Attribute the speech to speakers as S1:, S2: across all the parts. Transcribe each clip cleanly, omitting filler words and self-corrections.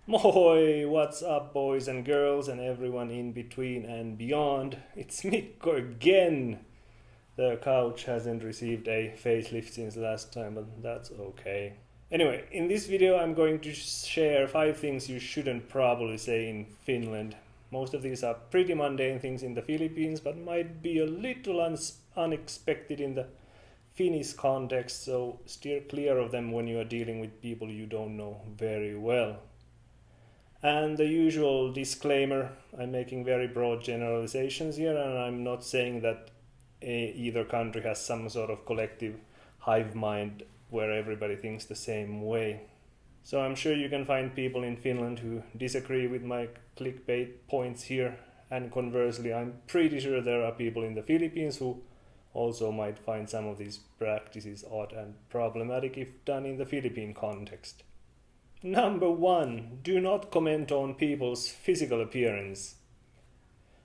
S1: Moi, what's up, boys and girls, and everyone in between and beyond? It's Mikko again. The couch hasn't received a facelift since last time, but that's okay. Anyway, in this video, I'm going to share 5 things you shouldn't probably say in Finland. Most of these are pretty mundane things in the Philippines, but might be a little unexpected in the Finnish context, so steer clear of them when you are dealing with people you don't know very well. And the usual disclaimer, I'm making very broad generalizations here, and I'm not saying that either country has some sort of collective hive mind where everybody thinks the same way. So I'm sure you can find people in Finland who disagree with my clickbait points here, and conversely, I'm pretty sure there are people in the Philippines who also might find some of these practices odd and problematic if done in the Philippine context. Number one, do not comment on people's physical appearance.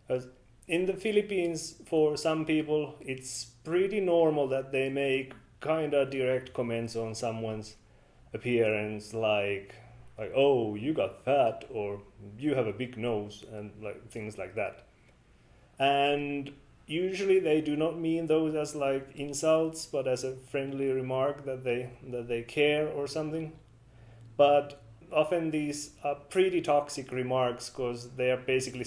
S1: As in the Philippines, for some people, it's pretty normal that they make kinda direct comments on someone's appearance, like oh, you got fat, or you have a big nose, and like things like that. And usually they do not mean those as like insults, but as a friendly remark that they care or something. But often these are pretty toxic remarks because they are basically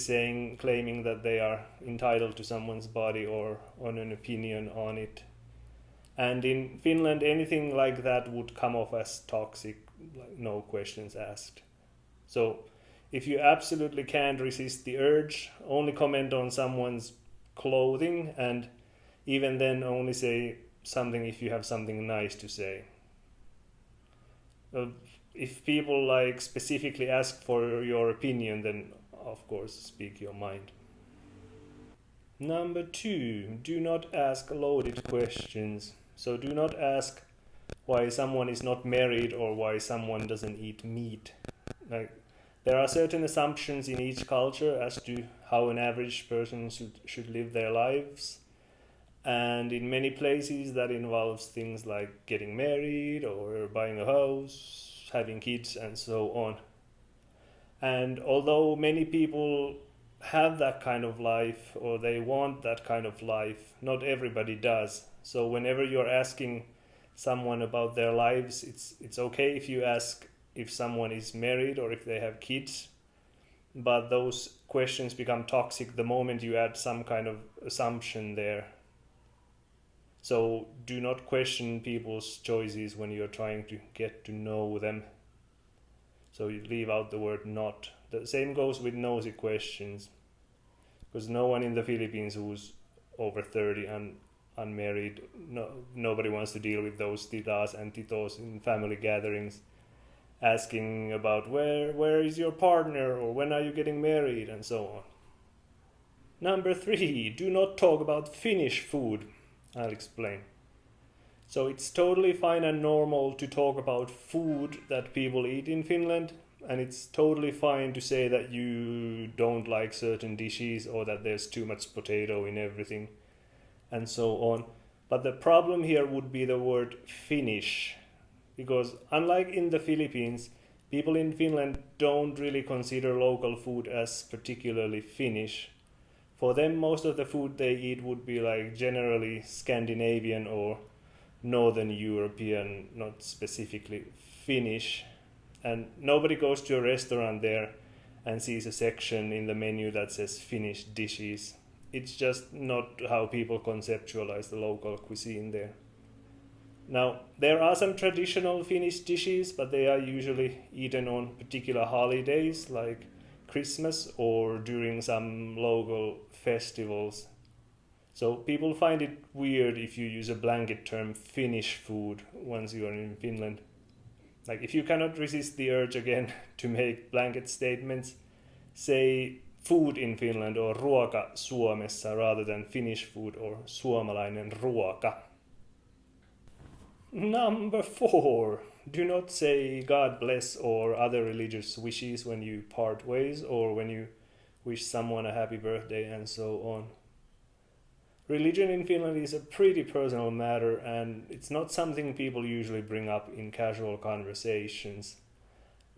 S1: claiming that they are entitled to someone's body or on an opinion on it. And in Finland, anything like that would come off as toxic, like no questions asked. So if you absolutely can't resist the urge, only comment on someone's clothing, and even then only say something if you have something nice to say. Uh, if people like specifically ask for your opinion, then of course speak your mind. Number two, do not ask loaded questions. So do not ask why someone is not married or why someone doesn't eat meat. Like, there are certain assumptions in each culture as to how an average person should live their lives. And in many places, that involves things like getting married or buying a house, having kids, and so on. And although many people have that kind of life or they want that kind of life, not everybody does. So whenever you're asking someone about their lives, it's okay if you ask if someone is married or if they have kids, but those questions become toxic the moment you add some kind of assumption there. So do not question people's choices when you're trying to get to know them. So you leave out the word not. The same goes with nosy questions, because no one in the Philippines who's over 30 and unmarried, nobody wants to deal with those titas and titos in family gatherings asking about where is your partner or when are you getting married and so on. Number three, do not talk about Finnish food. I'll explain. So it's totally fine and normal to talk about food that people eat in Finland, and it's totally fine to say that you don't like certain dishes or that there's too much potato in everything and so on. But the problem here would be the word Finnish, because unlike in the Philippines, people in Finland don't really consider local food as particularly Finnish. For them, most of the food they eat would be like generally Scandinavian or Northern European, not specifically Finnish. And nobody goes to a restaurant there and sees a section in the menu that says Finnish dishes. It's just not how people conceptualize the local cuisine there. Now, there are some traditional Finnish dishes, but they are usually eaten on particular holidays like Christmas or during some local festivals. So people find it weird if you use a blanket term Finnish food once you are in Finland. Like, if you cannot resist the urge again to make blanket statements, say food in Finland or ruoka Suomessa rather than Finnish food or suomalainen ruoka. Number four, do not say God bless or other religious wishes when you part ways or when you wish someone a happy birthday and so on. Religion in Finland is a pretty personal matter, and it's not something people usually bring up in casual conversations.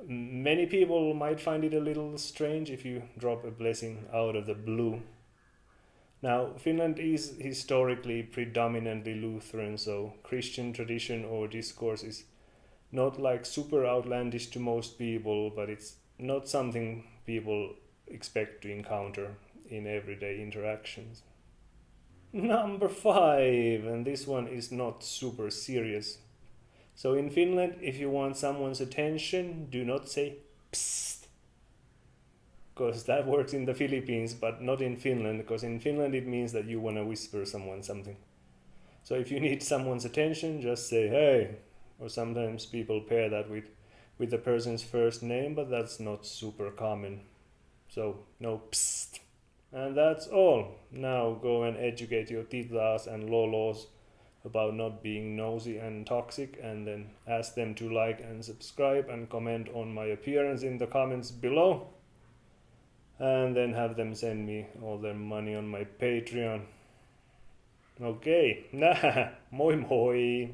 S1: Many people might find it a little strange if you drop a blessing out of the blue. Now, Finland is historically predominantly Lutheran, so Christian tradition or discourse is not like super outlandish to most people, but it's not something people expect to encounter in everyday interactions. Number 5, and this one is not super serious. So in Finland, if you want someone's attention, do not say psst, because that works in the Philippines, but not in Finland, because in Finland it means that you want to whisper someone something. So if you need someone's attention, just say hey, or sometimes people pair that with the person's first name, but that's not super common. So no psst. And that's all. Now go and educate your titas and lolos about not being nosy and toxic, and then ask them to like and subscribe and comment on my appearance in the comments below, and then have them send me all their money on my Patreon. Okay, moi moi!